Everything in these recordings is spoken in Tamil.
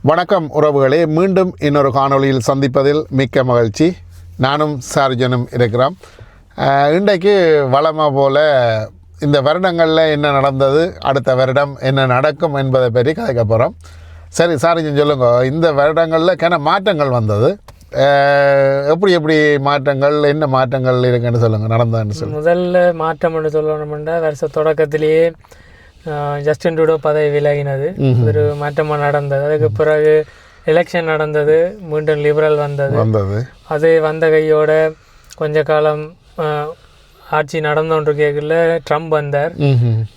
வணக்கம் உறவுகளே, மீண்டும் இன்னொரு காணொளியில் சந்திப்பதில் மிக்க மகிழ்ச்சி. நானும் சார்ஜனும் இருக்கிறோம். இன்றைக்கு வழமை போல் இந்த வருடங்களில் என்ன நடந்தது, அடுத்த வருடம் என்ன நடக்கும் என்பதை பற்றி கதைக்க போகிறோம். சரி சார்ஜன் சொல்லுங்க, இந்த வருடங்களில் மாற்றங்கள் வந்தது, எப்படி மாற்றங்கள், என்ன மாற்றங்கள் இருக்குன்னு சொல்லுங்கள், நடந்ததுன்னு சொல்லுங்கள். முதல்ல மாற்றம்னு சொல்லணும்னா வருஷ தொடக்கத்திலேயே ஜஸ்டின் ட்ரூடோ பதவி விலகினது ஒரு மாற்றமாக நடந்தது. அதுக்கு பிறகு எலெக்ஷன் நடந்தது, மீண்டும் லிபரல் வந்தது. அது வந்த கையோட கொஞ்ச காலம் ஆட்சி நடந்தோன்று கேட்கல ட்ரம்ப் வந்தார்.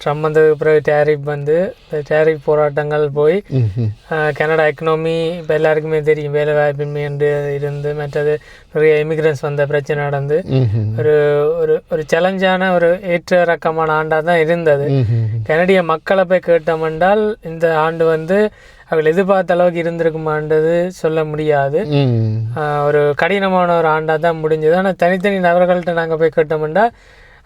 ட்ரம்ப் வந்ததுக்கு பிறகு டேரிஃப் வந்து இந்த டேரிஃப் போராட்டங்கள் போய் கனடா எக்கனாமி இப்போ எல்லாருக்குமே தெரியும், வேலை வாய்ப்பின்மை என்று இருந்து, மற்றது நிறைய இமிக்ரன்ஸ் வந்த பிரச்சனை நடந்து ஒரு ஒரு ஒரு சேலஞ்சான ஒரு ஏற்ற ரக்கமான ஆண்டாக தான் இருந்தது. கனடிய மக்களை போய் கேட்டோம்னால் இந்த ஆண்டு வந்து அவர்கள் எதிர்பார்த்த அளவுக்கு இருந்திருக்குமான்றது சொல்ல முடியாது. ஒரு கடினமான ஒரு ஆண்டாக தான் முடிஞ்சது. ஆனால் தனித்தனி நபர்கள்ட்ட நாங்கள் போய் கேட்டோம்னா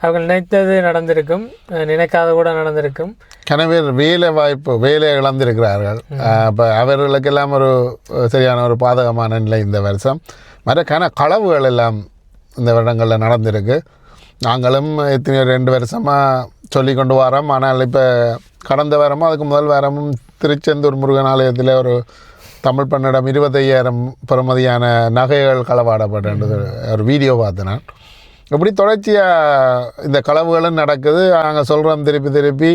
அவர்கள் நினைத்தது நடந்திருக்கும், நினைக்காத கூட நடந்திருக்கும். கனவேர் வேலை இழந்திருக்கிறார்கள். இப்போ அவர்களுக்கெல்லாம் ஒரு சரியான ஒரு பாதகமான நிலை இந்த வருஷம். மற்ற களவுகள் எல்லாம் இந்த வருடங்களில் நடந்திருக்கு. நாங்களும் எத்தனையோ 2 வருஷமாக சொல்லி கொண்டு வரோம். ஆனால் இப்போ கடந்த வாரமும் அதுக்கு முதல் வாரமும் திருச்செந்தூர் முருகன் ஆலயத்தில் ஒரு தமிழ் பெண்ணிடம் 25,000 பெறுமதியான நகைகள் களவாடப்பட்ட ஒரு வீடியோ பார்த்தேன் நான். இப்படி தொடர்ச்சியாக இந்த களவுகளும் நடக்குது. நாங்கள் சொல்கிறோம் திருப்பி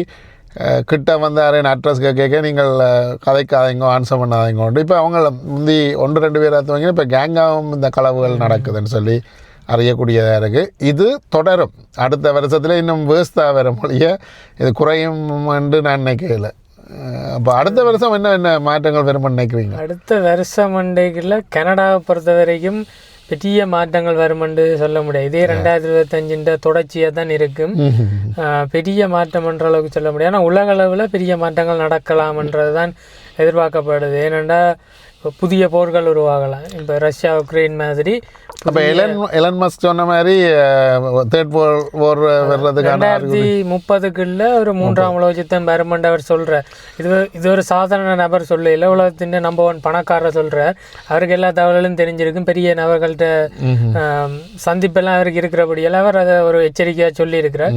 கிட்ட வந்து யாரையும் அட்ரஸ் கேட்க நீங்கள் கதைக்காதீங்க, ஆன்சர் பண்ணாதீங்க. இப்போ அவங்க முந்தி 1-2 பேர் வாங்கினா இப்போ கேங்காகவும் இந்த களவுகள் நடக்குதுன்னு சொல்லி அறியக்கூடியதாக இருக்குது. இது தொடரும். அடுத்த வருஷத்தில் இன்னும் வேஸ்ட்டாக வர மொழிய இது குறையும் என்று நான் நினைக்கல. அப்போ அடுத்த வருஷம் என்ன மாற்றங்கள் வரும்னு நினைக்கிறீங்க? அடுத்த வருஷம் மண்டைக்குள்ள கனடாவை பொறுத்த வரைக்கும் பெரிய மாற்றங்கள் வருமென்று சொல்ல முடியாது. இதே 2025 தொடர்ச்சியாக தான் இருக்கும். பெரிய மாற்றம் என்ற அளவுக்கு சொல்ல முடியாது. ஆனால் உலக அளவில் பெரிய மாற்றங்கள் நடக்கலாம்ன்றது தான் எதிர்பார்க்கப்படுது. ஏனெண்டா புதிய போர்கள் உருவாகலாம். இப்போ ரஷ்யா உக்ரைன் மாதிரி. அப்போ எலன் மஸ்க் சொன்ன மாதிரி தேர்ட் போர் வர்றதுக்கான 2030க்குள்ள ஒரு 3ஆம் உலக யுத்தம் வருமென்று அவர் சொல்கிறார். இது ஒரு சாதாரண நபர் சொல்ல இல்லை, உலகத்தின் நம்பர் 1 பணக்காரர் சொல்கிறார். அவருக்கு எல்லா தகவல்களும் தெரிஞ்சிருக்கும். பெரிய நபர்கள்ட்ட சந்திப்பெல்லாம் அவருக்கு இருக்கிறபடியெல்லாம் அவர் அதை ஒரு எச்சரிக்கையாக சொல்லியிருக்கிறார்.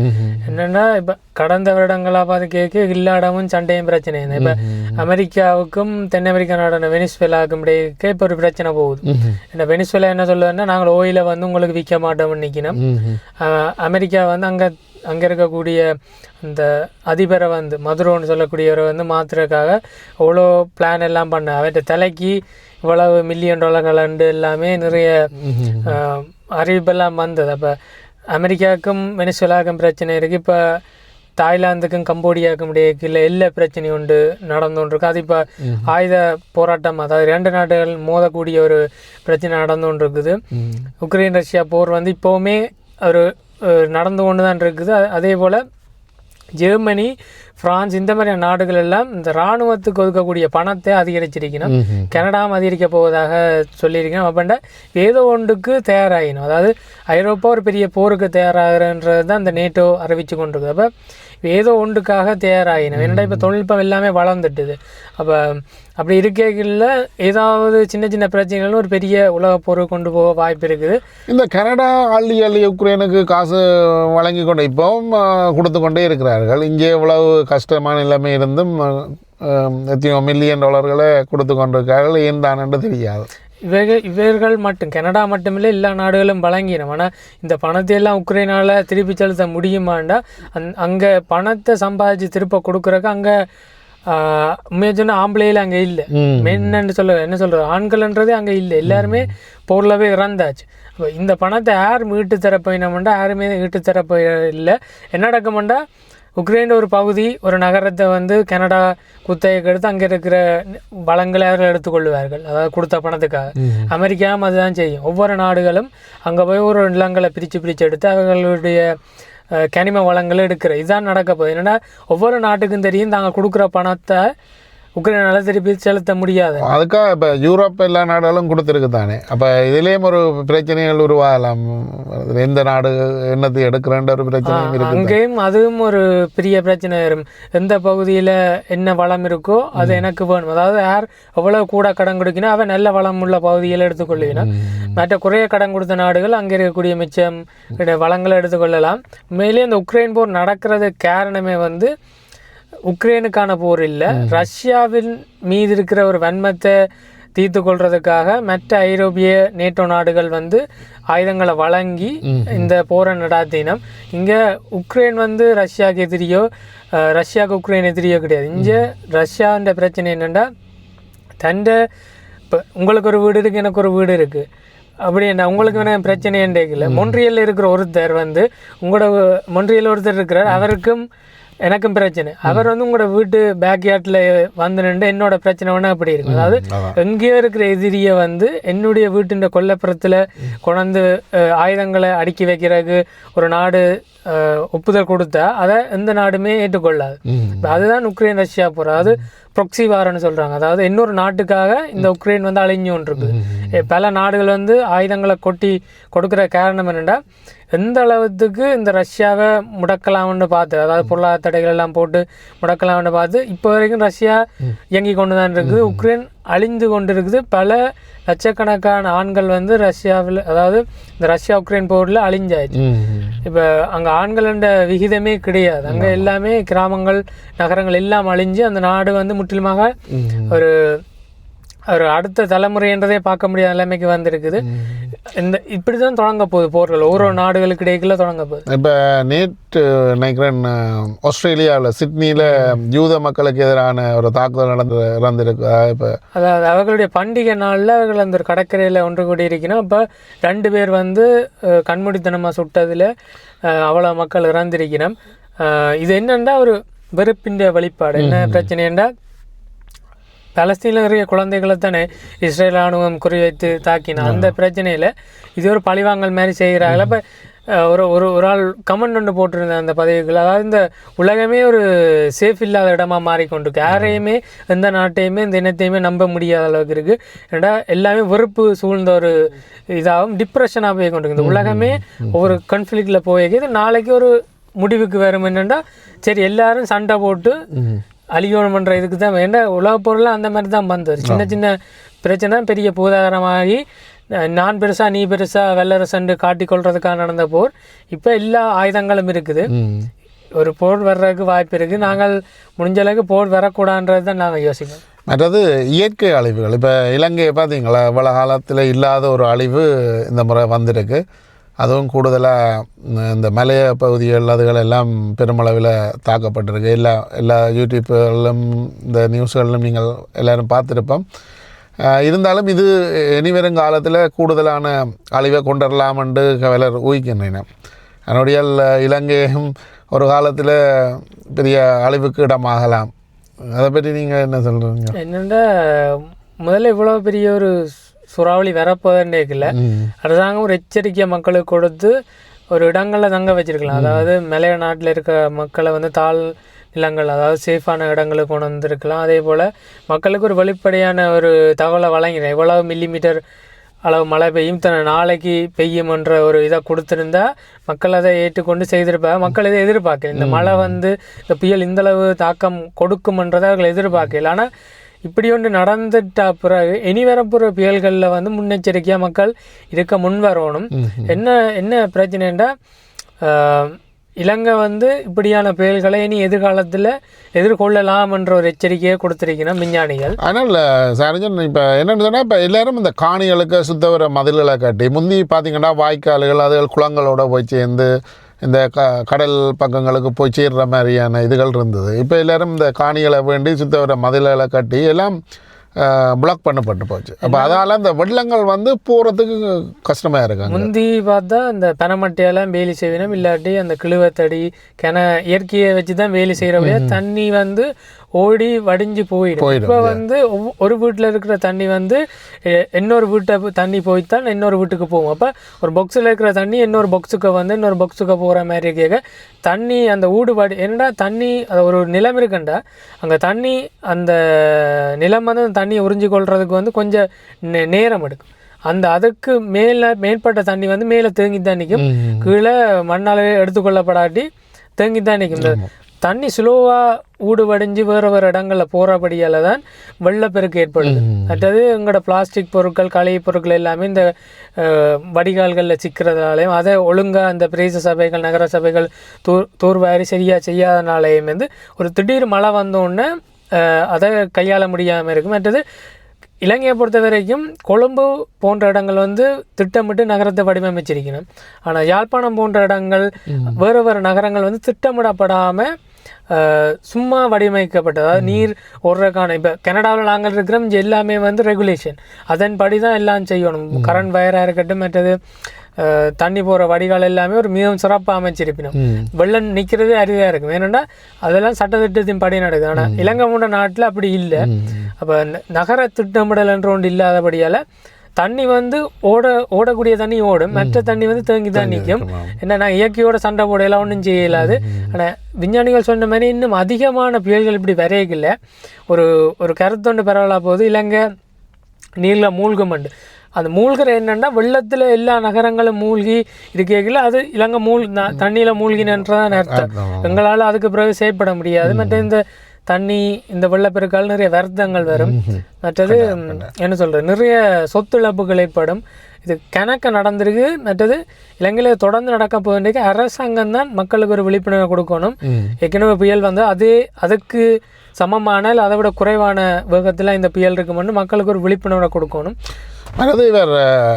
என்னென்னா இப்போ கடந்த வருடங்களாக பார்த்து கேட்க இல்லாடமும் சண்டையும் பிரச்சனை. இப்போ அமெரிக்காவுக்கும் தென் அமெரிக்கா நாடான வெனிசுவேலாவுக்கும் இடையே இப்போ ஒரு பிரச்சனை போகுது. இந்த வெனிசுவேலா என்ன சொல்லுவாருன்னா, நாங்கள் ஓயிலை வந்து உங்களுக்கு விற்க மாட்டோம்னு நிற்கணும். அமெரிக்கா வந்து அங்கே இருக்கக்கூடிய இந்த அதிபரை வந்து மதுரோன்னு சொல்லக்கூடியவரை வந்து மாற்றுறதுக்காக அவ்வளோ பிளான் எல்லாம் பண்ண, அவர்கிட்ட தலைக்கு இவ்வளவு $1 மில்லியன் எல்லாமே நிறைய அறிவிப்பெல்லாம் வந்தது. அப்போ அமெரிக்காவுக்கும் வெனிசுவேலாவுக்கும் பிரச்சனை இருக்குது. இப்போ தாய்லாந்துக்கும் கம்போடியாவுக்கும் இடையே எல்லா பிரச்சனையும் உண்டு நடந்துகிட்டு. அது இப்போ ஆயுத போராட்டம், அதாவது 2 நாடுகள் மோதக்கூடிய ஒரு பிரச்சனை நடந்துகிட்டு இருக்குது. உக்ரைன் ரஷ்யா போர் வந்து இப்போவுமே ஒரு நடந்து கொண்டு தான் இருக்குது. அதே போல் ஜெர்மனி, பிரான்ஸ் இந்த மாதிரியான நாடுகள் எல்லாம் இந்த இராணுவத்துக்கு ஒதுக்கக்கூடிய பணத்தை அதிகரிச்சிருக்கணும். கனடாவும் அதிகரிக்க போவதாக சொல்லியிருக்கணும். அப்படின்னா ஏதோ ஒன்றுக்கு தயாராகினோம். அதாவது ஐரோப்பா ஒரு பெரிய போருக்கு தயாராகிறன்றது தான் இந்த நேட்டோ அறிவித்து கொண்டிருக்கு. அப்போ ஏதோ ஒன்றுக்காக தயாராகினோம். என்னடா இப்போ தொழில்நுட்பம் எல்லாமே வளர்ந்துட்டுது. அப்போ அப்படி இருக்கைகளில் ஏதாவது சின்ன பிரச்சனைகளும் ஒரு பெரிய உலக போரை கொண்டு போக வாய்ப்பு இருக்குது. இந்த கனடா அள்ளி உக்ரைனுக்கு காசு வழங்கி கொண்டு இப்போவும் கொடுத்து கொண்டே இருக்கிறார்கள். இங்கே இவ்வளவு கஷ்டமான நிலைமை இருந்தும் எத்தனையோ $1 மில்லியன் கொடுத்து கொண்டிருக்கார்கள். ஏன் தான் என்று தெரியாது. இவர்கள் மட்டும் கனடா மட்டுமில்லை, எல்லா நாடுகளும் வழங்கினோம். ஆனால் இந்த பணத்தை எல்லாம் உக்ரைனால் திருப்பி செலுத்த முடியுமாண்டா அங்கே பணத்தை சம்பாதிச்சு திருப்ப கொடுக்குறக்கு அங்கே உண்மையாக சொன்னால் ஆம்பளையில் அங்கே இல்லை. மென்னு என்ன சொல்கிறது, ஆண்கள்ன்றதே அங்கே இல்லை. எல்லாருமே பொருளவே இறந்தாச்சு. அப்போ இந்த பணத்தை யார் மீட்டு தரப்போயினோம்டா யாருமே மீட்டு தரப்போய் இல்லை. என்ன நடக்கும்டா, உக்ரைன் ஒரு பகுதி, ஒரு நகரத்தை வந்து கனடா குத்தகைக்கு எடுத்து அங்கே இருக்கிற வளங்களை அவர்கள் எடுத்துக்கொள்வார்கள், அதாவது கொடுத்த பணத்துக்காக. அமெரிக்காவும் அதுதான் செய்யும். ஒவ்வொரு நாடுகளும் அங்கே போய் ஒரு நிலங்களை பிரித்து எடுத்து அவர்களுடைய கனிம வளங்களை எடுக்கிற இதுதான் நடக்க போகுது. என்னென்னா ஒவ்வொரு நாட்டுக்கும் தெரியும், தாங்கள் கொடுக்குற பணத்தை உக்ரைனால திருப்பி செலுத்த முடியாது. அதுக்காக இப்போ யூரோப் எல்லா நாடுகளும் கொடுத்துருக்கு தானே. அப்போ இதுலேயும் ஒரு பிரச்சனைகள் உருவாகலாம். எந்த நாடு என்னத்தை எடுக்கிறன்ற ஒரு பிரச்சனையும் இருக்கு. அங்கேயும் அதுவும் ஒரு பெரிய பிரச்சனை வரும். எந்த பகுதியில் என்ன வளம் இருக்கோ அது எனக்கு வேணும். அதாவது யார் எவ்வளோ கூட கடன் கொடுக்கணும் அவன் நல்ல வளம் உள்ள பகுதியில் எடுத்துக்கொள்ளினா, மற்ற குறைய கடன் கொடுத்த நாடுகள் அங்கே இருக்கக்கூடிய மிச்சம் வளங்களை எடுத்துக்கொள்ளலாம். உண்மையிலேயே இந்த உக்ரைன் போர் நடக்கிறது காரணமே வந்து உக்ரைனுக்கான போர் இல்லை, ரஷ்யாவின் மீது இருக்கிற ஒரு வன்மத்தை தீர்த்து கொள்றதுக்காக மற்ற ஐரோப்பிய நேட்டோ நாடுகள் வந்து ஆயுதங்களை வழங்கி இந்த போரை நடாத்தினோம். இங்கே உக்ரைன் வந்து ரஷ்யாவுக்கு எதிரியோ ரஷ்யாவுக்கு உக்ரைன் எதிரியோ கிடையாது. இங்கே ரஷ்யான்ற பிரச்சனை என்னென்னா, தண்டை இப்போ உங்களுக்கு ஒரு வீடு இருக்குது, எனக்கு ஒரு வீடு இருக்குது, அப்படி என்ன உங்களுக்கு வேணா பிரச்சனைன்னு இல்லை. மொன்ட்ரியலில் இருக்கிற ஒருத்தர் வந்து உங்களோட மொன்ட்ரியல் ஒருத்தர் இருக்கிறார், அவருக்கும் எனக்கும் பிரச்சனை. அவர் வந்து உங்களோட வீட்டு பேக்யார்டில் வந்து நின்று என்னோட பிரச்சனை வேணா அப்படி இருக்கும். அதாவது எங்கேயோ இருக்கிற எதிரியை வந்து என்னுடைய வீட்டின் கொல்லைப்புறத்தில் கொண்டாந்து ஆயுதங்களை அடுக்கி வைக்கிறதுக்கு ஒரு நாடு ஒப்புதல் கொடுத்தா அதை எந்த நாடுமே ஏற்றுக்கொள்ளாது. அதுதான் உக்ரைன் ரஷ்யா போகிற, அதாவது ப்ரொக்சி வாரன்னு சொல்கிறாங்க. அதாவது இன்னொரு நாட்டுக்காக இந்த உக்ரைன் வந்து அழிஞ்சு கொண்டிருக்கு. பல நாடுகள் வந்து ஆயுதங்களை கொட்டி கொடுக்குற காரணம் என்னென்னா, எந்த அளவுக்கு இந்த ரஷ்யாவை முடக்கலாம்னு பார்த்து, அதாவது பொருளாதார தடைகள் எல்லாம் போட்டு முடக்கலாம்னு பார்த்து இப்போ வரைக்கும் ரஷ்யா இயங்கி கொண்டு தான் இருக்குது. உக்ரைன் அழிந்து கொண்டு இருக்குது. பல லட்சக்கணக்கான ஆண்கள் வந்து ரஷ்யாவில், அதாவது இந்த ரஷ்யா உக்ரைன் போரில் அழிஞ்சாச்சு. இப்போ அங்கே ஆண்களோட விகிதமே கிடையாது. அங்கே எல்லாமே கிராமங்கள் நகரங்கள் எல்லாம் அழிஞ்சு அந்த நாடு வந்து முற்றிலுமாக ஒரு ஒரு அடுத்த தலைமுறைன்றதே பார்க்க முடியாத நிலைமைக்கு வந்திருக்குது. இந்த இப்படி தான் தொடங்க போகுது போர்கள், ஒவ்வொரு நாடுகளுக்கு இடையில தொடங்க போகுது. இப்போ நேற்று நினைக்கிறேன் ஆஸ்திரேலியாவில் சிட்னியில் யூத மக்களுக்கு எதிரான ஒரு தாக்குதல் நடந்திருக்கு. இப்போ அதாவது அவர்களுடைய பண்டிகை நாளில் அவர்கள் அந்த கடற்கரையில் ஒன்று கூடி இருக்கணும். இப்போ 2 பேர் வந்து கண்மூடித்தனமாக சுட்டதில் அவ்வளோ மக்கள் இறந்திருக்கணும். இது என்னென்னா ஒரு வெறுப்பின் வெளிப்பாடு. என்ன பிரச்சனைன்னா, பலஸ்தீனில் இருக்கிற குழந்தைகளை தானே இஸ்ரேல் ராணுவம் குறிவைத்து தாக்கினா. அந்த பிரச்சனையில் இது ஒரு பழிவாங்கல் மாதிரி செய்கிறாங்கள. இப்போ ஒரு ஆள் கமெண்ட் ஒன்று போட்டிருந்தேன் அந்த பதவிகள். அதாவது இந்த உலகமே ஒரு சேஃப் இல்லாத இடமா மாறிக்கொண்டிருக்கு. யாரையுமே எந்த நாட்டையுமே இந்த இனத்தையுமே நம்ப முடியாத அளவுக்கு இருக்குது. ஏன்னா எல்லாமே வெறுப்பு சூழ்ந்த ஒரு இதாகவும் டிப்ரெஷனாக போய் கொண்டிருக்கு. இந்த உலகமே ஒவ்வொரு கான்ஃப்ளிக்டில் போய்க்குது. நாளைக்கு ஒரு முடிவுக்கு வரும் என்னென்னா, சரி எல்லாரும் சண்டை போட்டு அழிக்கணும் பண்ணுற இதுக்கு தான் வேண்டாம். உலக பொருளாக அந்த மாதிரி தான் வந்தது. சின்ன சின்ன பிரச்சனை பெரிய பூதாகரமாகி நான் பெருசா நீ பெருசா வெள்ளரசன்று காட்டிக்கொள்றதுக்காக நடந்த போர் இப்போ எல்லா ஆயுதங்களும் இருக்குது. ஒரு போர் வர்றதுக்கு வாய்ப்பு இருக்குது. நாங்கள் முடிஞ்ச அளவுக்கு போர் வரக்கூடாதுன்றது தான் நாங்கள் யோசிக்கணும். மற்றது இயற்கை அழிவுகள். இப்போ இலங்கையை பார்த்தீங்களா, இவ்வளோ காலத்தில் இல்லாத ஒரு அழிவு இந்த முறை வந்திருக்கு. அதுவும் கூடுதலாக இந்த மலைய பகுதிகள் அதுகள் எல்லாம் பெருமளவில் தாக்கப்பட்டிருக்கு. எல்லா யூடியூப்களிலும் இந்த நியூஸ்களிலும் நீங்கள் எல்லோரும் பார்த்துருப்போம். இருந்தாலும் இது இனிவரும் காலத்தில் கூடுதலான அழிவை கொண்டுடலாம் என்று கவலர் ஊகிக்கின்றன. அதனுடைய இலங்கையும் ஒரு காலத்தில் பெரிய அழிவுக்கு இடமாகலாம். அதை பற்றி நீங்கள் என்ன சொல்கிறீங்க? என்னென்னா, முதல்ல இவ்வளோ பெரிய ஒரு சூறாவளி வரப்போதேக்கல அரசாங்கம் ஒரு எச்சரிக்கை மக்களுக்கு கொடுத்து ஒரு இடங்களில் தங்க வச்சிருக்கலாம். அதாவது மலைய நாட்டில் இருக்க மக்களை வந்து தாழ் நிலங்கள், அதாவது சேஃபான இடங்களுக்கு கொண்டு வந்திருக்கலாம். அதே போல் மக்களுக்கு ஒரு வெளிப்படையான ஒரு தகவலை வழங்கினேன். எவ்வளவு மில்லிமீட்டர் அளவு மழை பெய்யும், தன்னை நாளைக்கு பெய்யும்ன்ற ஒரு இதை கொடுத்துருந்தா மக்கள் அதை ஏற்றுக்கொண்டு செய்திருப்பாங்க. மக்கள் இதை எதிர்பார்க்கல. இந்த மழை வந்து இந்த புயல் இந்தளவு தாக்கம் கொடுக்கும்ன்றதை அவர்கள் எதிர்பார்க்கல. ஆனால் இப்படி ஒன்று நடந்துட்டா பிறகு இனி வரப்புற புயல்களில் வந்து முன்னெச்சரிக்கையாக மக்கள் இருக்க முன் வரணும். என்ன பிரச்சனைன்னா, இலங்கை வந்து இப்படியான புயல்களை இனி எதிர்காலத்தில் எதிர்கொள்ளலாம் என்ற ஒரு எச்சரிக்கையை கொடுத்துருக்கணும் விஞ்ஞானிகள். ஆனால் சரஞ்சன், இப்போ என்னென்னு சொன்னால், இப்போ எல்லோரும் இந்த காணிகளுக்கு சுத்தவர மதில்களை கட்டி முந்தி பார்த்திங்கன்னா வாய்க்கால்கள் அதுகள் குளங்களோட போய் சேர்ந்து இந்த கடல் பக்கங்களுக்கு போய் சேர்ற மாதிரியான இதுகள் இருந்தது. இப்போ எல்லோரும் இந்த காணிகளை வேண்டி சுத்தவர மதில்களை கட்டி எல்லாம் பிளாக் பண்ணப்பட்டு போச்சு. அப்போ அதால் இந்த வெள்ளங்கள் வந்து போகிறதுக்கு கஷ்டமாக இருக்காங்க. முந்தி பார்த்தா இந்த பனைமட்டையெல்லாம் வேலி செய்யணும், இல்லாட்டி அந்த கிழுவத்தடி இயற்கையை வச்சு தான் வேலி செய்கிறபடியா தண்ணி வந்து ஓடி வடிஞ்சு போயிடும். இப்போ வந்து ஒரு வீட்டில் இருக்கிற தண்ணி வந்து இன்னொரு வீட்டை தண்ணி போய்த்தான் இன்னொரு வீட்டுக்கு போகும். அப்போ ஒரு பாக்ஸில் இருக்கிற தண்ணி இன்னொரு பாக்ஸுக்கு வந்து இன்னொரு பாக்ஸுக்கு போகிற மாதிரி கேட்க தண்ணி அந்த ஊடுபாடு என்னடா தண்ணி அது ஒரு நிலம் இருக்குண்டா அங்கே தண்ணி அந்த நிலம் வந்து அந்த தண்ணியை உறிஞ்சி கொள்றதுக்கு வந்து கொஞ்சம் நேரம் எடுக்கும். அந்த அதுக்கு மேற்பட்ட தண்ணி வந்து மேலே தேங்கி தான் நிற்கும், கீழே மண்ணால் எடுத்துக்கொள்ளப்படாட்டி தேங்கி தான் நிற்கும். இந்த தண்ணி ஸ்லோவாக ஊடுவடைஞ்சு வேறு இடங்களில் போகிறபடியால் தான் வெள்ளப்பெருக்கு ஏற்படுது. மற்றது எங்களோட பிளாஸ்டிக் பொருட்கள் கழிவு பொருட்கள் எல்லாமே இந்த வடிகால்களில் சிக்கிறதுனாலையும் அதை ஒழுங்காக அந்த பிரதேச சபைகள் நகர சபைகள் தூர்வாரி சரியாக செய்யாதனாலேயும் வந்து ஒரு திடீர் மழை வந்தோடனே அதை கையாள முடியாமல் இருக்கும். மற்றது இலங்கையை பொறுத்த வரைக்கும் கொழும்பு போன்ற இடங்கள் வந்து திட்டமிட்டு நகரத்தை வடிவமைச்சிருக்கணும். ஆனால் யாழ்ப்பாணம் போன்ற இடங்கள் வேறு நகரங்கள் வந்து திட்டமிடப்படாமல் சும்மா வடிவமைக்கப்பட்டது. அதாவது நீர் ஓடுறதுக்கான இப்போ கனடாவில் நாங்கள் இருக்கிறோம், இங்கே எல்லாமே வந்து ரெகுலேஷன் அதன்படி தான் எல்லாம் செய்யணும். கரண்ட் வயராக இருக்கட்டும், மற்றது தண்ணி போகிற வடிகால் எல்லாமே ஒரு மிகவும் சிறப்பாக அமைச்சிருப்பினோம். வெள்ளம் நிற்கிறதே அரிதாக இருக்கும். ஏன்னா அதெல்லாம் சட்டத்திட்டத்தின் படி நடக்குது. ஆனால் இலங்கை போன்ற நாட்டில் அப்படி இல்லை. அப்போ நகர திட்டமிடல் என்ற ஒன்று இல்லாதபடியால் தண்ணி வந்து ஓடக்கூடிய தண்ணி ஓடும், மற்ற தண்ணி வந்து தேங்கி தான் நிற்கும். என்னன்னா இயற்கையோட சண்டை போடையெல்லாம் ஒன்றும் செய்யலாது. ஆனால் விஞ்ஞானிகள் சொன்ன மாதிரி இன்னும் அதிகமான புயல்கள் இப்படி வரையில ஒரு கருத்தொண்டு பரவலாக போகுது. இலங்கை நீரில் மூழ்குமண்டு அந்த மூழ்கிற என்னென்னா வெள்ளத்தில் எல்லா நகரங்களும் மூழ்கி இருக்கல அது இலங்கை தண்ணியில் மூழ்கினன்றதான் அர்த்தம். எங்களால் அதுக்கு பிறகு செயற்பட முடியாது. மற்ற இந்த தண்ணி இந்த வெள்ளப்பெருக்கால் நிறைய வருத்தங்கள் வரும். மற்றது என்ன சொல்கிறது, நிறைய சொத்து இழப்புகள் ஏற்படும். இது கணக்க நடந்திருக்கு. மற்றது இலங்கையில் தொடர்ந்து நடக்க போகின்ற அரசாங்கம் தான் மக்களுக்கு ஒரு விழிப்புணர்வு கொடுக்கணும். ஏற்கனவே புயல் வந்து அதுக்கு சமமான அதை விட குறைவான வேகத்தில் இந்த புயல் இருக்குமென்னு மக்களுக்கு ஒரு விழிப்புணர்வை கொடுக்கணும். அதாவது இவர்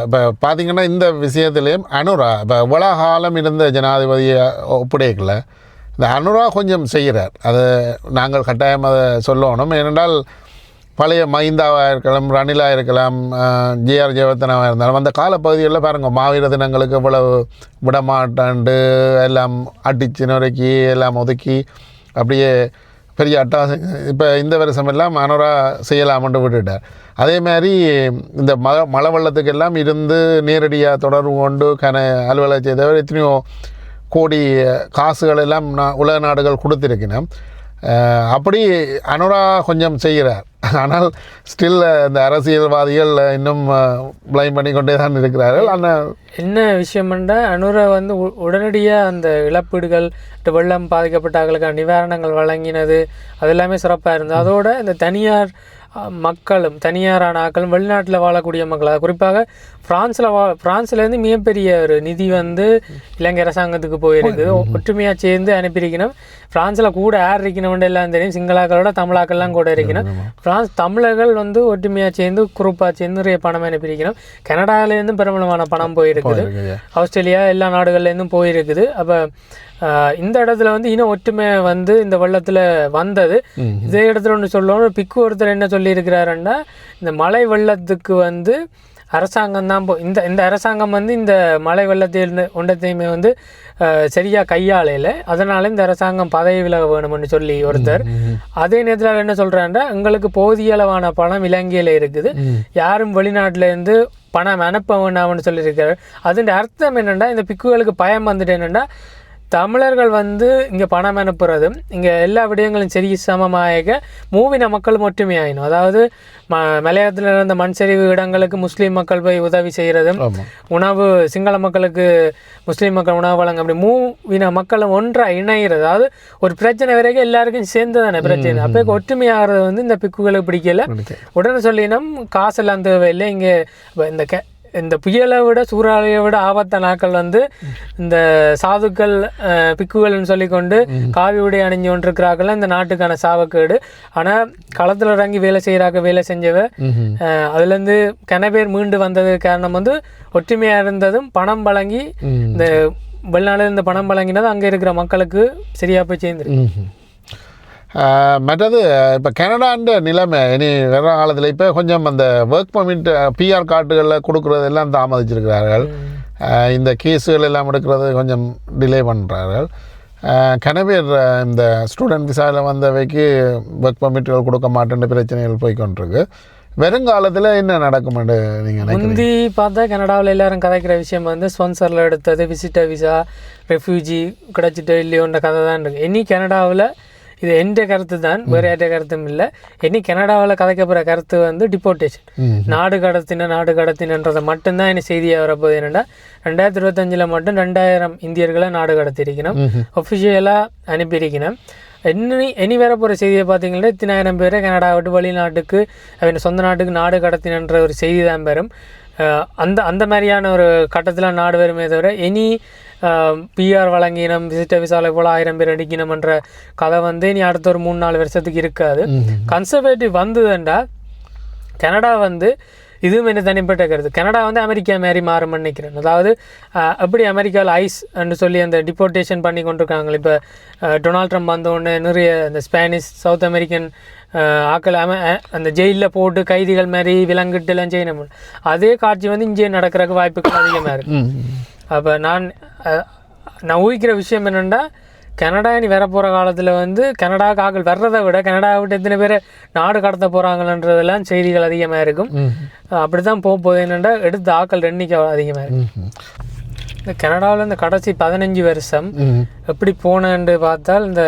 இப்போ பார்த்திங்கன்னா இந்த விஷயத்துலேயும் அனுரா இப்போ உலகாலம் இருந்த ஜனாதிபதியை ஒப்படைக்கல, இந்த அனுரா கொஞ்சம் செய்கிறார். அது நாங்கள் கட்டாயம் அதை சொல்லணும். ஏனென்றால் பழைய மஹிந்தாவாக இருக்கலாம், ரணிலாக இருக்கலாம், ஜேஆர் ஜெயவர்தனாவாக இருந்தாலும் அந்த காலப்பகுதிகளில் பாருங்கள் மாவீர தினங்களுக்கு இவ்வளவு விடமாட்டாண்டு எல்லாம் அடிச்சு நொறுக்கி எல்லாம் ஒதுக்கி அப்படியே பெரிய அட்டாசம். இப்போ இந்த வருஷம் எல்லாம் அனுரா செய்யலாம்னு விட்டுட்டார். அதே மாதிரி இந்த மழை வெள்ளத்துக்கெல்லாம் இருந்து நேரடியாக தொடர்பு கொண்டு அலுவலகம் செய்தவர் எத்தனையோ கோடி காசுகள் எல்லாம் உலக நாடுகள் கொடுத்துருக்கணும். அப்படி அனுரா கொஞ்சம் செய்கிறார். ஆனால் ஸ்டில் இந்த அரசியல்வாதிகள் இன்னும் பிளைம் பண்ணி கொண்டே தான் இருக்கிறார்கள். ஆனால் என்ன விஷயம்னா அனுரா வந்து உடனடியாக அந்த இழப்பீடுகள் வெள்ளம் பாதிக்கப்பட்டவர்களுக்கான நிவாரணங்கள் வழங்கினது அது எல்லாமே சிறப்பாக இருந்தது. அதோட இந்த தனியார் மக்களும் தனியாரான ஆக்களும் வெளிநாட்டில் வாழக்கூடிய மக்கள், குறிப்பாக ஃப்ரான்ஸ்லேருந்து மிகப்பெரிய ஒரு நிதி வந்து இலங்கை அரசாங்கத்துக்கு போயிருக்கு. ஒற்றுமையாக சேர்ந்து அனுப்பியிருக்கணும். ஃப்ரான்ஸில் கூட யார் இருக்கணும்னு எல்லாம் தெரியும், சிங்களாக்களோட தமிழாக்கள்லாம் கூட இருக்கணும். ஃப்ரான்ஸ் தமிழர்கள் வந்து ஒற்றுமையாக சேர்ந்து குரூப்பாக சேர்ந்து நிறைய பணம் அனுப்பியிருக்கணும். கனடாவிலேருந்து பெருமளவான பணம் போயிருக்குது, ஆஸ்திரேலியா எல்லா நாடுகள்லேருந்தும் போயிருக்குது. அப்போ இந்த இடத்துல வந்து இன்னும் ஒற்றுமை வந்து இந்த வெள்ளத்தில் வந்தது. இதே இடத்துல ஒன்று சொல்லணும், பிக்கு ஒருத்தர் என்ன சொல்லியிருக்கிறாருன்னா இந்த மழை வெள்ளத்துக்கு வந்து அரசாங்கம் தான் இந்த அரசாங்கம் வந்து இந்த மழை வெள்ளத்தில் ஒன்றத்தையுமே வந்து சரியாக கையாளையில், அதனால இந்த அரசாங்கம் பதவி விலக வேணும்னு சொல்லி ஒருத்தர். அதே நேரத்தில் என்ன சொல்கிறாருன்னா எங்களுக்கு போதிய அளவான பணம் இலங்கையில் இருக்குது, யாரும் வெளிநாட்டிலேருந்து பணம் அனுப்ப வேண்டாம்னு சொல்லியிருக்காரு. அதன் அர்த்தம் என்னென்னா இந்த பிக்குகளுக்கு பயம் வந்துட்டு என்னென்னா தமிழர்கள் வந்து இங்கே பணம் அனுப்புறதும் இங்கே எல்லா விடயங்களும் சரி சமமாக மூவின மக்களும் ஒற்றுமையாயினும். அதாவது மலையாளத்தில் இருந்த மண் சரிவு இடங்களுக்கு முஸ்லீம் மக்கள் போய் உதவி செய்கிறதும், உணவு சிங்கள மக்களுக்கு முஸ்லீம் மக்கள் உணவு வழங்க, அப்படி மூவின மக்களும் ஒன்றாக இணைகிறது. அதாவது ஒரு பிரச்சனை வரைக்கும் எல்லாருக்கும் சேர்ந்து தானே பிரச்சனை. அப்போ ஒற்றுமையாகிறது வந்து இந்த பிக்குகளுக்கு பிடிக்கல. உடனே சொல்லினோம் காசெல்லாம் தேவையில்லை. இங்கே இந்த புயலை விட சூறாவளியை விட ஆபத்த நாட்கள் வந்து இந்த சாதுக்கள் பிக்குகள்னு சொல்லிக்கொண்டு காவி உடை அணிஞ்சு கொண்டிருக்கிறார்கள் இந்த நாட்டுக்கான சாவக்கேடு. ஆனால் களத்தில் இறங்கி வேலை செஞ்சவ அதுலேருந்து கனபேர் மீண்டு வந்தது காரணம் வந்து ஒற்றுமையாக இருந்ததும் பணம் வழங்கி இந்த வெளிநாடு இந்த பணம் வழங்கினது அங்கே இருக்கிற மக்களுக்கு சரியாக போய் சேர்ந்துருக்கு. மற்றது இப்போ கனடான்ற நிலைமை இனி வர காலத்தில் இப்போ கொஞ்சம் அந்த ஒர்க் பர்மிட் பிஆர் கார்டுகளில் கொடுக்குறது எல்லாம் தாமதிச்சிருக்கிறார்கள். இந்த கேஸுகள் எல்லாம் எடுக்கிறது கொஞ்சம் டிலே பண்ணுறார்கள். கனவேர் இந்த ஸ்டூடெண்ட் விசாவில் வந்தவைக்கு ஒர்க் பர்மிட்டுகள் கொடுக்க மாட்டேன்ற பிரச்சனைகள் போய்கொண்டிருக்கு. வருங்காலத்தில் என்ன நடக்குமென்று நீங்கள் முந்தி பார்த்தா கனடாவில் எல்லாரும் கதைக்கிற விஷயம் வந்து ஸ்பான்சரில் எடுத்தது விசிட்டர் விசா ரெஃப்யூஜி கிடச்சிட்டு இல்லையோன்ற கதை தான் இருக்குது. இனி கனடாவில் இது எந்த கருத்து தான், வேறு ஏற்ற கருத்தும் இல்லை. இனி கனடாவில் கதைக்கப்படுற கருத்து வந்து டிபோர்டேஷன், நாடு கடத்தினன்றதை மட்டும்தான் இனி செய்தியாக வரப்போகுது. என்னென்னா 2025 மட்டும் 2000 இந்தியர்களை நாடு கடத்திருக்கணும், ஒஃபிஷியலாக அனுப்பியிருக்கணும். இனி வேற போகிற செய்தியை பார்த்தீங்கன்னா 10,000 பேரை கனடா விட்டு வெளிநாட்டுக்கு அவன் சொந்த நாட்டுக்கு நாடு கடத்தினன்ற ஒரு செய்தி தான் பெறும். அந்த மாதிரியான ஒரு கட்டத்தில் நாடு வருமே தவிர இனி பிஆர் வழங்கினம் விசிட்டர் விசாலை போல் 1000 பேர் அடிக்கணும்ன்ற கதை வந்து இனி அடுத்த ஒரு 3-4 வருஷத்துக்கு இருக்காது. கன்சர்வேட்டிவ் வந்ததுண்டா கனடா வந்து இதுவும் என்ன தனிப்பட்ட கருத்து, கனடா வந்து அமெரிக்கா மாரி மாறும்னு நினைக்கிறேன். அதாவது எப்படி அமெரிக்காவில் ஐஸ்ன்னு சொல்லி அந்த டிபோர்டேஷன் பண்ணி கொண்டிருக்காங்க. இப்போ டொனால்ட் ட்ரம்ப் வந்தோடனே நிறைய இந்த ஸ்பானிஷ் சவுத் அமெரிக்கன் ஆக்கள் அந்த ஜெயிலில் போட்டு கைதிகள் மாதிரி விலங்கிட்டுலாம் செய்யணும். அதே காட்சி வந்து இங்கே நடக்கிறதுக்கு வாய்ப்புகள் அதிகமாக இருக்குது. அப்போ நான் ஊகிக்கிற விஷயம் என்னென்னா கனடா இனி வர போகிற காலத்தில் வந்து கனடாவுக்கு ஆக்கள் வர்றதை விட கனடாவை விட்டு எத்தனை பேர் நாடு கடத்த போகிறாங்களன்றதெல்லாம் செய்திகள் அதிகமாக இருக்கும். அப்படி தான் போகுது. என்னென்னா எடுத்த ஆக்கள் எண்ணிக்கை அதிகமாக இருக்கும். இந்த கனடாவில் இந்த கடைசி 15 வருஷம் எப்படி போனேன்னு பார்த்தால் இந்த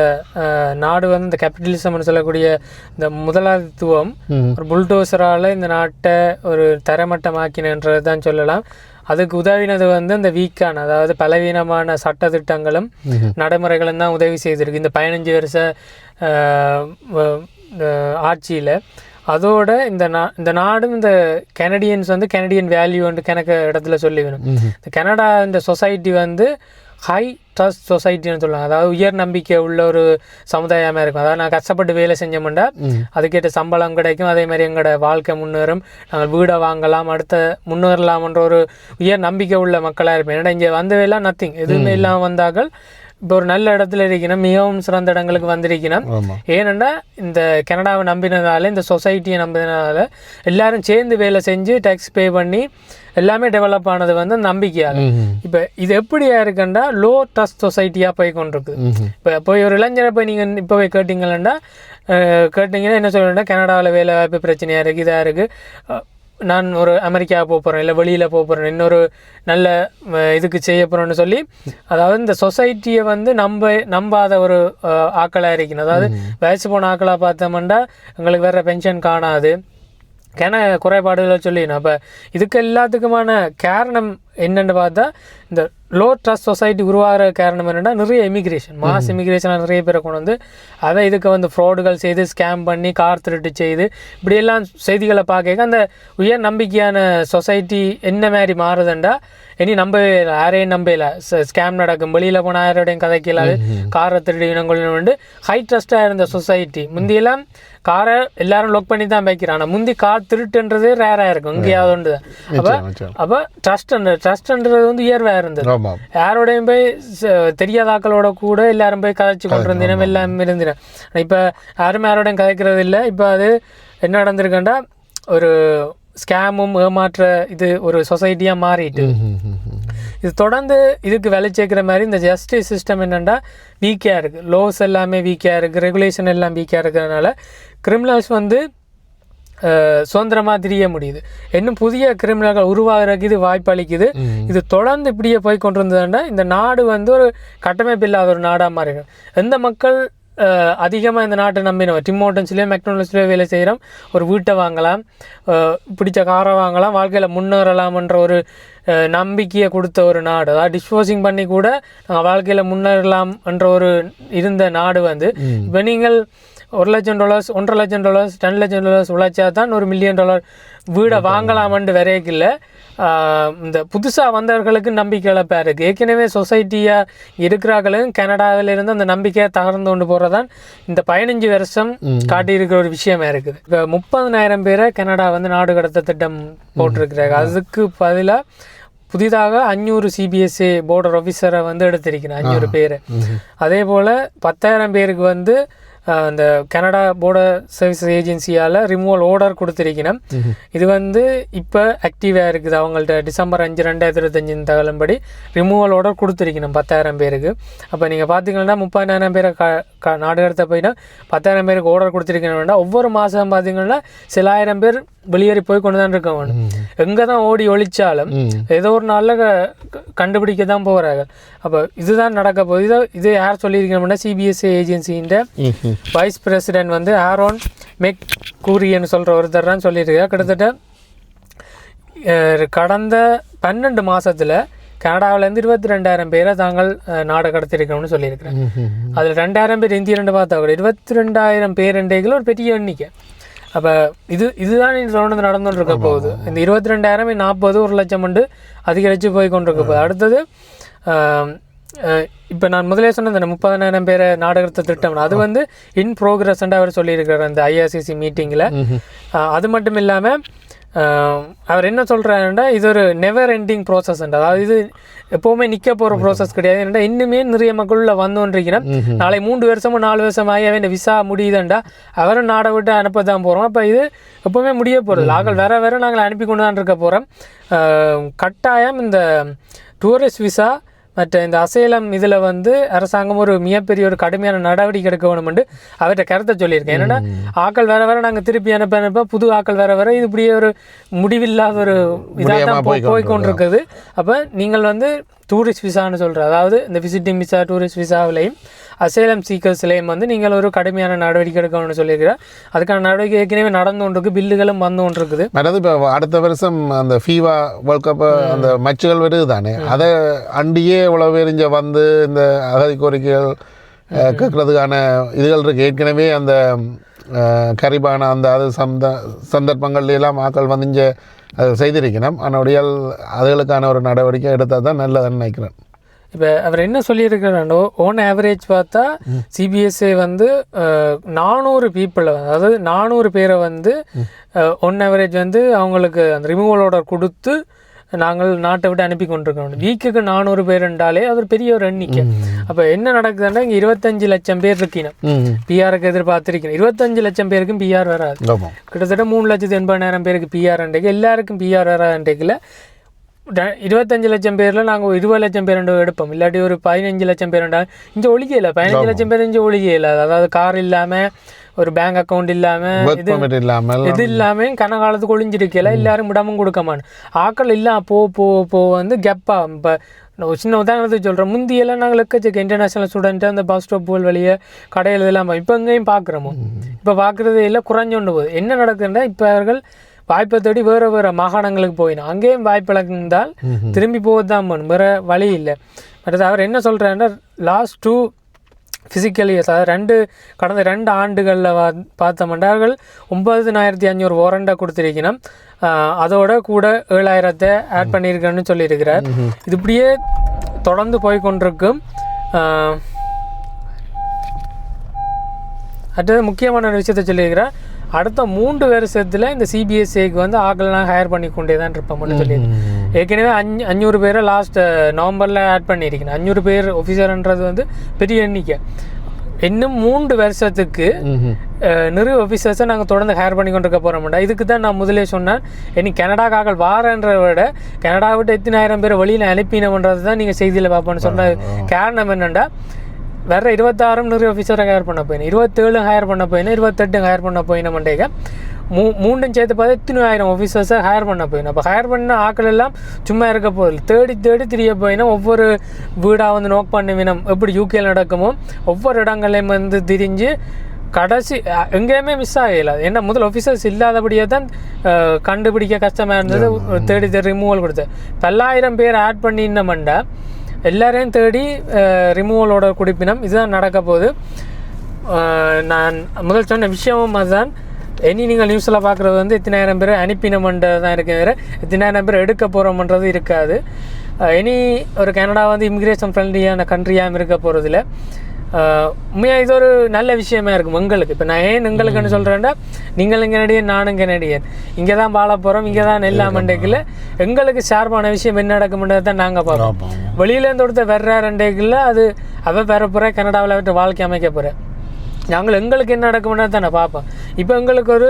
நாடு வந்து இந்த கேபிட்டலிசம்னு சொல்லக்கூடிய இந்த முதலாளித்துவம் ஒரு புல்டோசரால் இந்த நாட்டை ஒரு தரமட்டமாக்கினன்றது தான் சொல்லலாம். அதுக்கு உதவினது வந்து இந்த வீக்கான, அதாவது பலவீனமான சட்டத்திட்டங்களும் நடைமுறைகளும் தான் உதவி செய்திருக்கு இந்த 15 வருஷ ஆட்சியில். அதோட இந்த நாடும் இந்த கனடியன்ஸ் வந்து கனடியன் வேல்யூன்னு கணக்கு இடத்துல சொல்லி வேணும். இந்த கனடா இந்த சொசைட்டி வந்து ஹை ட்ரஸ்ட் சொசைட்டின்னு சொல்லுவாங்க. அதாவது உயர் நம்பிக்கை உள்ள ஒரு சமுதாயமாக இருக்கும். அதாவது நான் கஷ்டப்பட்டு வேலை செஞ்சோம்னா அதுக்கேற்ற சம்பளம் கிடைக்கும், அதே மாதிரி எங்களோட வாழ்க்கை முன்னேறும், நாங்கள் வீடை வாங்கலாம், அடுத்த முன்னேறலாம்ன்ற ஒரு உயர் நம்பிக்கை உள்ள மக்களாக இருப்பேன். ஏன்னா இங்கே வந்தவையெல்லாம் நத்திங் எதுவுமே இல்லாமல் வந்தார்கள் இப்போ ஒரு நல்ல இடத்துல இருக்கணும், மிகவும் சிறந்த இடங்களுக்கு வந்திருக்கணும். ஏனென்னா இந்த கனடாவை நம்பினதால, இந்த சொசைட்டியை நம்பினதால எல்லாரும் சேர்ந்து வேலை செஞ்சு டேக்ஸ் பே பண்ணி எல்லாமே டெவலப் ஆனது வந்து நம்பிக்கையாக. இப்போ இது எப்படியா இருக்குன்னா லோ ட்ரஸ்ட் சொசைட்டியாக போய் கொண்டிருக்குது. இப்போ போய் ஒரு இளைஞரை போய் நீங்கள் இப்போ போய் கேட்டிங்கன்னா என்ன சொல்லணும்னா கனடாவில் வேலை வாய்ப்பு பிரச்சனையாக இருக்குது, இதாக இருக்குது, நான் ஒரு அமெரிக்கா போகிறேன் இல்லை வெளியில் போகிறேன், இன்னொரு நல்ல இதுக்கு செய்ய போகிறேன்னு சொல்லி, அதாவது இந்த சொசைட்டியை வந்து நம்பாத ஒரு ஆக்களாக இருக்கணும். அதாவது வயசு போன ஆக்களாக பார்த்தோம்னா எங்களுக்கு வேறு பென்ஷன் காணாது, குறைபாடுகளை சொல்லிடணும். அப்போ இதுக்கு எல்லாத்துக்குமான காரணம் என்னென்னு பார்த்தா இந்த லோ ட்ரஸ்ட் சொசைட்டி உருவாகிற காரணம் என்னென்னா நிறைய இமிக்ரேஷன், மாஸ் இமிக்ரேஷனாக நிறைய பேரை கொண்டு வந்து அதை இதுக்கு வந்து ஃப்ராடுகள் செய்து ஸ்கேம் பண்ணி கார் திருட்டு செய்து இப்படியெல்லாம் செய்திகளை பார்க்க அந்த உயர் நம்பிக்கையான சொசைட்டி என்ன மாதிரி மாறுதுண்டா இனி யாரையும் நம்பல, ஸ்கேம் நடக்கும், வெளியில் போனால் யாரோடையும் கதைக்கலாது, காரை திருடி இனங்கொள்ளு ஹை ட்ரஸ்டாக இருந்த சொசைட்டி. முந்தியெல்லாம் காரை எல்லாரும் லொக் பண்ணி தான் வைக்கிறான். ஆனால் முந்தி கார் திருட்டுன்றது ரேராக இருக்கும், இங்கேயாவது ஒன்று தான். அப்போ ட்ரஸ்ட்ன்றது வந்து உயர்வாக இருந்தது. யாரோடையும் போய் தெரியாத ஆக்களோட கூட எல்லாரும் போய் கதைச்சு கொண்டு இருந்தினம், எல்லாம் இருந்தினேன். இப்போ யாரோடையும் கதைக்கிறது இல்லை. இப்போ அது என்ன நடந்திருக்குண்டா ஒரு ஸ்கேமும் ஏமாற்ற இது ஒரு சொசைட்டியாக மாறிட்டு இது தொடர்ந்து இதுக்கு வேலை சேர்க்குற மாதிரி இந்த ஜஸ்டிஸ் சிஸ்டம் என்னென்னா வீக்காக இருக்குது, லோஸ் எல்லாமே வீக்காக இருக்குது, ரெகுலேஷன் எல்லாம் வீக்காக இருக்கிறதுனால கிரிமினல்ஸ் வந்து சுதந்திரமாக தெரிய முடியுது. இன்னும் புதிய கிரிமினல்கள் உருவாகிறதுக்கு இது வாய்ப்பு அளிக்குது. இது தொடர்ந்து இப்படியே போய் கொண்டு இருந்ததுன்னா இந்த நாடு வந்து ஒரு கட்டமைப்பு இல்லாத ஒரு நாடாக மாறிடும். எந்த மக்கள் அதிகமாக இந்த நாட்டை நம்பினோம், டிம் ஹோர்டன்ஸ்லேயோ மெக்டொனால்ட்ஸ்லேயோ வேலை செய்கிறோம், ஒரு வீட்டை வாங்கலாம், பிடிச்ச காரை வாங்கலாம், வாழ்க்கையில் முன்னேறலாம்ன்ற ஒரு நம்பிக்கையை கொடுத்த ஒரு நாடு. அதாவது டிஸ்போசிங் பண்ணி கூட நாங்கள் வாழ்க்கையில் முன்னேறலாம் என்ற ஒரு இருந்த நாடு வந்து இப்போ நீங்கள் $1,00,000 $1,50,000 $10,00,000 உழைச்சா தான் $1 மில்லியன் வீடை வாங்கலாமன்று வரைக்கும் இல்லை. இந்த புதுசாக வந்தவர்களுக்கு நம்பிக்கை இழப்பாக இருக்குது. ஏற்கனவே சொசைட்டியாக இருக்கிறார்களும் கனடாவிலிருந்து அந்த நம்பிக்கையை தகர்ந்து கொண்டு போகிறதான் இந்த 15 வருஷம் காட்டியிருக்கிற ஒரு விஷயமா இருக்குது. இப்போ 30,000 பேரை கனடா வந்து நாடு கடத்த திட்டம் போட்டிருக்கிறாங்க. அதுக்கு பதிலாக புதிதாக 500 CBSA போர்டர் ஆஃபீஸரை வந்து எடுத்திருக்கிறேன், 500 பேர். அதே போல் 10,000 பேருக்கு வந்து அந்த கனடா பார்டர் சர்வீசஸ் ஏஜென்சியால் ரிமூவல் ஆர்டர் கொடுத்துருக்கணும். இது வந்து இப்போ ஆக்டிவாக இருக்குது. அவங்கள்ட்ட December 5, 2025 தகவலின்படி ரிமூவல் ஆர்டர் கொடுத்துருக்கணும் 10,000 பேருக்கு. அப்போ நீங்கள் பார்த்தீங்கன்னா 30,000 பேரை நாடு கடத்த போயினா 10,000 பேருக்கு ஆர்டர் கொடுத்துருக்கணும்னா ஒவ்வொரு மாதம் பார்த்தீங்கன்னா சில ஆயிரம் பேர் வெளியேறி போய் கொண்டு தான் இருக்க வேணும். எங்கே தான் ஓடி ஒழிச்சாலும் ஏதோ ஒரு நாளில் கண்டுபிடிக்க தான் போகிறாங்க. அப்போ இதுதான் நடக்க போகுது. இது யார் சொல்லியிருக்கணும்னா CBSA ஏஜென்சியின் வைஸ் பிரசிடென்ட் வந்து ஆரோன் மெக்கூரியன்னு சொல்கிற ஒருத்தர் தான் சொல்லியிருக்காரு. கிட்டத்தட்ட கடந்த 12 மாதத்தில் கனடாவிலேருந்து 22,000 பேரை தாங்கள் நாடு கடத்திருக்கணும்னு சொல்லியிருக்கிறேன். அதில் 2,000 பேர் இந்திய ரெண்டு பார்த்தா கூட 22,000 பேர் ஒரு பெரிய எண்ணிக்கை. அப்போ இதுதான் தொடர்ந்து நடந்துகிட்டு இருக்க போகுது. இந்த 22,000 40 1 லட்சம் அதிகரித்து போய் கொண்டிருக்க போகுது. அடுத்தது இப்போ நான் முதலே சொன்ன இந்த 30,000 பேரை நாடகத்தை திட்டம் அது வந்து இன் ப்ரோக்ரஸ்ன்னு அவர் சொல்லியிருக்கிறார் அந்த IRCC மீட்டிங்கில். அது மட்டும் இல்லாமல் அவர் என்ன சொல்கிறாருன்னா இது ஒரு நெவர் எண்டிங் ப்ராசஸ். அதாவது இது எப்போவுமே நிற்க போகிற ப்ராசஸ் கிடையாது. ஏன்னா இன்னுமே நிறைய மக்களுள்ள வந்துருக்கிறேன். நாளை 3 வருஷமோ 4 வருஷம் ஆகி அவன் விசா முடியுதுண்டா அவரும் நாடை விட்டு அனுப்ப தான் போகிறோம். அப்போ இது எப்போவுமே முடிய போகிறது. நாங்கள் வேறு நாங்கள் அனுப்பி கொண்டு தான் இருக்க போகிறோம். கட்டாயம் இந்த டூரிஸ்ட் விசா மற்ற இந்த அசைலம் இதில் வந்து அரசாங்கம் ஒரு மிகப்பெரிய ஒரு கடுமையான நடவடிக்கை எடுக்க வேணும்னு அவர்கிட்ட கருத்தை சொல்லியிருக்கேன். ஏன்னா ஆக்கள் வேறு நாங்கள் திருப்பி அனுப்ப புது ஆக்கள் வேறு இது இப்படியே ஒரு முடிவில்லாத ஒரு இதாக தான் போய்கொண்டிருக்குது. அப்போ நீங்கள் வந்து டூரிஸ்ட் விசான்னு சொல்கிறேன். அதாவது இந்த விசிட்டிங் விசா டூரிஸ்ட் விசாவிலையும் அசைலம் சீக்கர்ஸ்லேயும் வந்து நீங்கள் ஒரு கடுமையான நடவடிக்கை எடுக்கணும்னு சொல்லியிருக்கிறேன். அதுக்கான நடவடிக்கை ஏற்கனவே நடந்து கொண்டிருக்கு. பில்லுகளும் வந்து கொண்டிருக்குது. அதாவது இப்போ அடுத்த வருஷம் அந்த ஃபீவா வேர்ல்ட் கப் அந்த மச்சுகள் வருது தானே, அதை அண்டியே இவ்வளோ பேர் இங்கே வந்து இந்த அகதி கோரிக்கைகள் கேட்கறதுக்கான இதுகள் இருக்குது. ஏற்கனவே அந்த கரிபான அந்த அது சந்தர்ப்பங்கள்லாம் ஆக்கள் வந்து இங்கே அதை செய்திருக்கணும். ஆனால் அதுகளுக்கான ஒரு நடவடிக்கை எடுத்தால் தான் நல்லதுன்னு நினைக்கிறேன். இப்போ அவர் என்ன சொல்லியிருக்கிறாரோ ஓன் ஆவரேஜ் பார்த்தா CBSA வந்து 400 பீப்புளை அதாவது 400 பேரை வந்து ஒன் ஆவரேஜ் வந்து அவங்களுக்கு அந்த ரிமூவல் ஆர்டர் கொடுத்து நாங்கள் நாட்டை விட்டு அனுப்பி கொண்டிருக்கோம். வீக்குக்கு 400 பேர் என்றாலே அது ஒரு பெரிய ஒரு எண்ணிக்கை. அப்போ என்ன நடக்குதுன்னா இங்கே 25 லட்சம் பேர் இருக்கணும் பிஆருக்கு எதிர்பார்த்துருக்கணும். 25 லட்சம் பேருக்கும் பிஆர் வராது. கிட்டத்தட்ட 3,80,000 பேருக்கு பிஆர் அன்றைக்கு எல்லாருக்கும் பிஆர் வராது. அன்றைக்குல 25 லட்சம் பேரில் நாங்கள் 20 லட்சம் பேர் எடுப்போம். இல்லாட்டி ஒரு 15 லட்சம் பேர் இங்கே ஒழிக்கல. 15 லட்சம் பேர் இங்கே ஒழிக்கல. அதாவது கார் இல்லாமல் ஒரு பேங்க் அக்கௌண்ட் இல்லாமல் இது இல்லாமல் கனகாலத்துக்கு ஒழிஞ்சிருக்கல. எல்லாரும் விடாமல் கொடுக்கமான்னு ஆக்கள் இல்லாம போ வந்து கெப்பா. இப்போ சின்ன உதாரணத்துக்கு சொல்கிறோம். முந்தியெல்லாம் நாங்கள் எக்கச்சக்க இன்டர்நேஷ்னல் ஸ்டூடெண்ட்டு அந்த பஸ் ஸ்டாப்புகள் வழியே கடையில் இதெல்லாம் இப்போ எங்கேயும் பார்க்குறோமோ. இப்போ பார்க்குறது எல்லாம் குறைஞ்சொண்டு போகுது. என்ன நடக்குதுன்னா இப்போ அவர்கள் வாய்ப்பை தேடி வேறு மாகாணங்களுக்கு போயிடும். அங்கேயும் வாய்ப்பு இழந்தால் திரும்பி போவது தான் வேணும். வேறு வழி இல்லை. மற்றது அவர் என்ன சொல்கிறாருன்னா லாஸ்ட் 2 ஃபிசிக்கல் இயர்ஸ் அதாவது கடந்த 2 ஆண்டுகளில் பார்த்தோம்னா அவர்கள் 9,500 வாரண்டை கொடுத்துருக்கணும். அதோட கூட 7,000 ஆட் பண்ணியிருக்கேன்னு சொல்லியிருக்கிறார். இது இப்படியே தொடர்ந்து போய்கொண்டிருக்கும். அடுத்தது முக்கியமான விஷயத்தை சொல்லியிருக்கிறார். அடுத்த 3 வருஷத்தில் இந்த CBSAக்கு வந்து ஆக்கள்லாம் ஹையர் பண்ணி கொண்டே தான் இருப்போம்னு சொல்லி ஏற்கனவே 500 பேரை லாஸ்ட் நவம்பரில் ஆட் பண்ணியிருக்கேன். 500 பேர் ஆஃபீஸர்ன்றது வந்து பெரிய எண்ணிக்கை. இன்னும் 3 வருஷத்துக்கு நிறைய ஆஃபீஸர்ஸை நாங்கள் தொடர்ந்து ஹையர் பண்ணி கொண்டு இருக்க போகிறோம்டா. இதுக்கு தான் நான் முதலே சொன்னேன். இனி கனடாக்காக்கள் வாரன்றதை விட கனடா விட்டு 8,000 பேரை வெளியில் அனுப்பினோம்ன்றது தான் நீங்கள் செய்தியில் பார்ப்போன்னு சொன்ன காரணம் என்னென்னா வேறு 26 நிறைய ஆஃபீஸரை ஹையர் பண்ண போயினேன், 27 ஹையர் பண்ண போயினேன், 28 ஹையர் பண்ண போயினோம்ண்டேங்க 3 சேர்த்து பார்த்து 8,000 ஆஃபீஸர்ஸை ஹையர் பண்ண போயினோம். அப்போ ஹையர் பண்ண ஆக்கள் எல்லாம் சும்மா இருக்க போதில்லை. தேடி திரிய போயினா ஒவ்வொரு வீடாக வந்து நோக் பண்ணுவினோம். எப்படி யூகேல நடக்குமோ ஒவ்வொரு இடங்களையும் வந்து திரிஞ்சு கடைசி எங்கேயுமே மிஸ் ஆகல. ஏன்னா முதல் ஆஃபீஸர்ஸ் இல்லாதபடியே தான் கண்டுபிடிக்க கஷ்டமாக இருந்தது. தேடி ரிமூவல் கொடுத்தேன். 10,000 பேர் ஆட் பண்ணினோம்ண்டா எல்லாரையும் தேடி ரிமூவல் ஆர்டர் கொடுப்பினோம். இதுதான் நடக்க போகுது. நான் முதல் சொன்ன விஷயமும் அதுதான். இனி நீங்கள் நியூஸில் பார்க்குறது வந்து 8,000 பேர் அனுப்பினோம்ன்றது தான் இருக்குது. வேறு 8,000 பேர் எடுக்க போகிறோம்ன்றது இருக்காது. இனி ஒரு கனடா வந்து இமிக்ரேஷன் ஃப்ரெண்ட்லியான கண்ட்ரியாக இருக்க போகிறதில்ல. உண்மையாக இது ஒரு நல்ல விஷயமா இருக்கும் எங்களுக்கு. இப்போ நான் ஏன் எங்களுக்குன்னு சொல்கிறேன்னா நீங்களும் கனடியன் நானும் கனடியன், இங்கே தான் வாழ போகிறோம், இங்கே தான் எல்லா மண்டைக்குள்ள எங்களுக்கு ஷார்ப்பான விஷயம் என்ன நடக்கும்ன்றதை தான் நாங்கள் பார்ப்போம். வெளியிலேருந்து ஒருத்தர் வர்ற ரெண்டைக்குள்ள அது அவள் பெற போகிற கனடாவில் விட்டு வாழ்க்கை அமைக்க போகிறேன். நாங்கள் எங்களுக்கு என்ன நடக்கும்னா தானே பார்ப்போம். இப்போ எங்களுக்கு ஒரு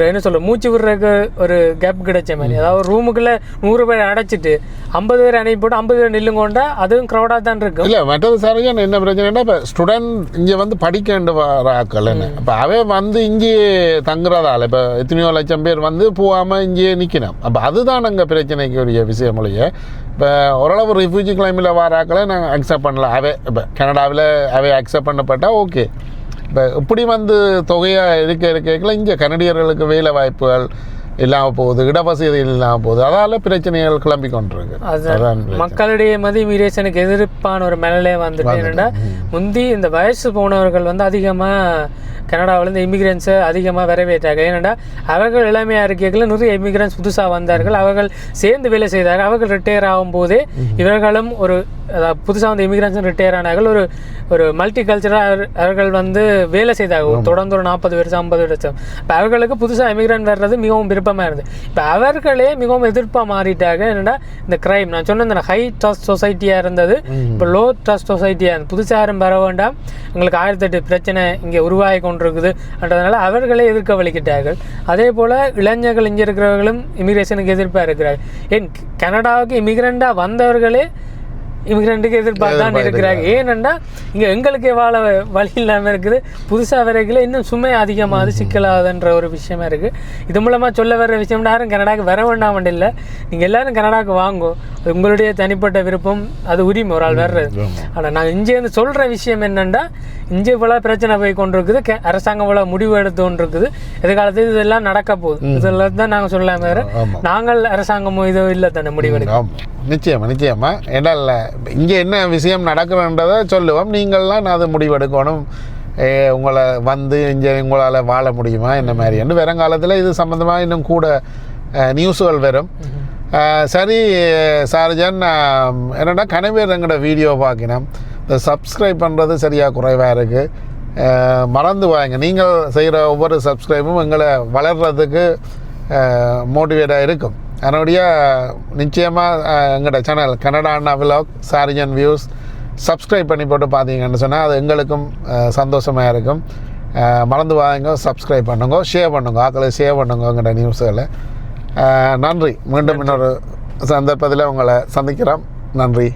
என்ன சொல்ல மூச்சு விடுறதுக்கு ஒரு கேப் கிடைச்ச மாதிரி, அதாவது ரூமுக்குள்ளே 100 பேர் அடைச்சிட்டு 50 பேர் அனுப்பி போட்டு 50 பேர் நில்லுங்கொண்டா அதுவும் க்ரௌடாக தான் இருக்கும். இல்லை மற்றது சாரிஜன் என்ன பிரச்சனைனா, இப்போ ஸ்டூடெண்ட் இங்கே வந்து படிக்க வேண்டு வர ஆக்கள் என்ன, இப்போ அவே வந்து இங்கேயே தங்குறதால இப்போ எத்தனையோ லட்சம் பேர் வந்து போகாமல் இங்கேயே நிற்கணும். அப்போ அதுதான் அங்கே பிரச்சனைக்கு உரிய விஷயம் இல்லையே. இப்போ ஓரளவு ரிஃப்யூஜி கிளைமில் வர ஆக்களை நாங்கள் அக்செப்ட் பண்ணலாம். அவே இப்போ கனடாவில் அவே அக்செப்ட் பண்ணப்பட்டால் ஓகே. இப்போ இப்படி வந்து தொகையாக இருக்கல இங்கே கனடியர்களுக்கு வேலை வாய்ப்புகள் இல்லாமல் போகுது, இடவசதி இல்லாமல் போகுது, அதால் பிரச்சனைகள் கிளம்பி கொண்டிருக்கு. அதான் மக்களிடையே இமிகிரேஷனுக்கு எதிர்ப்பான ஒரு மேலே வந்துட்டு என்னென்னா, முந்தி இந்த வயசு போனவர்கள் வந்து அதிகமாக கனடாவில் இந்த இமிகிரன்ஸை அதிகமாக வரவேற்றாங்க. ஏன்னா அவர்கள் இளமையாக இருக்கையில் நிறைய இமிகிரன்ஸ் புதுசாக வந்தார்கள், அவர்கள் சேர்ந்து வேலை செய்தார்கள். அவர்கள் ரிட்டையர் ஆகும்போதே இவர்களும் ஒரு புதுசாக வந்து இமிகிரன்ஸும் ரிட்டையர் ஆனார்கள். ஒரு மல்டி கல்ச்சராக அவர்கள் வந்து வேலை செய்தாங்க தொடர்ந்து ஒரு 40 வருஷம் 50 வருஷம். இப்போ அவர்களுக்கு புதுசாக இமிகிரண்ட் வர்றது மிகவும் விருப்பமாக இருந்தது. இப்போ அவர்களே மிகவும் எதிர்ப்பாக மாறிட்டாங்க. என்னென்னா இந்த கிரைம் நான் சொன்ன இந்த ஹை ட்ரஸ்ட் சொசைட்டியாக இருந்தது இப்போ லோ ட்ரஸ்ட் சொசைட்டியாக இருந்தது. புதுசாக யாரும் வர வேண்டாம், எங்களுக்கு 1008 பிரச்சனை இங்கே உருவாகி கொண்டிருக்குது என்றதுனால அவர்களே எதிர்க்க வலிக்கிட்டார்கள். அதே போல் இளைஞர்கள் இங்கே இருக்கிறவர்களும் இமிகிரேஷனுக்கு எதிர்ப்பாக இருக்கிறார்கள். ஏன் கனடாவுக்கு இமிகிரண்டாக வந்தவர்களே இமிகிரண்ட்டுக்கு எதிர்பார்த்து தான் இருக்கிறாங்க. ஏனென்னா இங்கே எங்களுக்கே வாழ வழி இல்லாமல் இருக்குது, புதுசாக வரைக்கும் இன்னும் சுமை அதிகமாக சிக்கலாதுன்ற ஒரு விஷயமா இருக்குது. இது மூலமாக சொல்ல வர்ற விஷயம் யாரும் கனடாவுக்கு வர வேண்டாம் இல்லை, நீங்கள் எல்லோரும் கனடாவுக்கு வாங்கும், அது உங்களுடைய தனிப்பட்ட விருப்பம், அது உரிமை ஒரு ஆள் வர்றது. ஆனால் நாங்கள் இங்கே வந்து சொல்கிற விஷயம் என்னென்னா, இங்கே இவ்வளோ பிரச்சனை போய் கொண்டு இருக்குது, அரசாங்கம் இவ்வளோ முடிவு எடுத்து கொண்டு இருக்குது, எதிர்காலத்தில் இதெல்லாம் நடக்க போகுது, இதெல்லாம் தான் நாங்கள் சொல்லலாம். வேறு நாங்கள் அரசாங்கமோ இதோ இல்லை தானே முடிவெடுக்கும். நிச்சயமா ஏன்னா இல்லை இங்கே என்ன விஷயம் நடக்கிறன்றதை சொல்லுவோம், நீங்கள்லாம் அதை முடிவெடுக்கணும். உங்களை வந்து இங்கே உங்களால் வாழ முடியுமா என்ன மாதிரி என்று வருங்காலத்தில் இது சம்மந்தமாக இன்னும் கூட நியூஸுகள் வரும். சரி சார்ஜன், என்னென்னா கனவேர் எங்களோட வீடியோ பார்க்கணும், இந்த சப்ஸ்கிரைப் பண்ணுறது சரியாக குறைவாக இருக்குது, மறந்து வாங்க. நீங்கள் செய்கிற ஒவ்வொரு சப்ஸ்கிரைபும் எங்களை வளர்கிறதுக்கு மோட்டிவேட்டாக இருக்கும். அதனுடைய நிச்சயமாக எங்களோட சேனல் கனடா அண்ணா விலாக் சார்ஜன் வியூஸ் சப்ஸ்கிரைப் பண்ணி போட்டு பார்த்தீங்கன்னு சொன்னால் அது எங்களுக்கும் சந்தோஷமாக இருக்கும். மறந்து வாங்க, சப்ஸ்கிரைப் பண்ணுங்க, ஷேர் பண்ணுங்க, ஆக்களை ஷேர் பண்ணுங்க எங்களோட நியூஸுகளை. நன்றி. மீண்டும் இன்னொரு சந்தர்ப்பத்தில் உங்களை சந்திக்கிறோம். நன்றி.